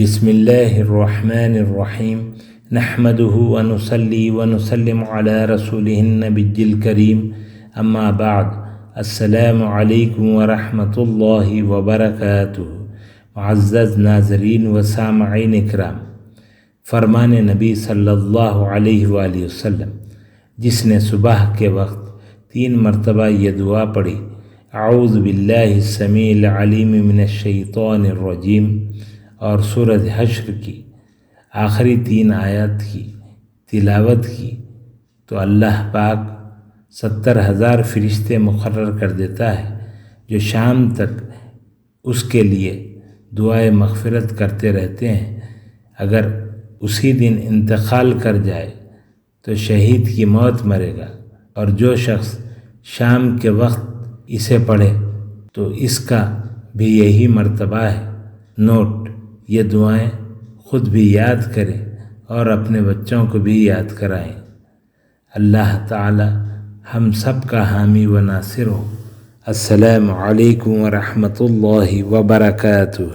بسم اللہ الرحمن الرحیم نحمده ونصلی ونسلم علی رسولہ النبی الکریم اما بعد السلام علیکم ورحمۃ اللہ وبرکاتہ۔ معزز ناظرین و سامعین اکرام، فرمان نبی صلی اللہ علیہ وآلہ وسلم، جس نے صبح کے وقت 3 مرتبہ یہ دعا پڑھی، اعوذ باللہ السمیع العلیم من الشیطان الرجیم، اور سورہ حشر کی آخری 3 آیات کی تلاوت کی، تو اللہ پاک 70,000 فرشتے مقرر کر دیتا ہے جو شام تک اس کے لیے دعائے مغفرت کرتے رہتے ہیں۔ اگر اسی دن انتقال کر جائے تو شہید کی موت مرے گا، اور جو شخص شام کے وقت اسے پڑھے تو اس کا بھی یہی مرتبہ ہے۔ نوٹ: یہ دعائیں خود بھی یاد کریں اور اپنے بچوں کو بھی یاد کرائیں۔ اللہ تعالی ہم سب کا حامی و ناصر ہو۔ السلام علیکم ورحمۃ اللہ وبرکاتہ۔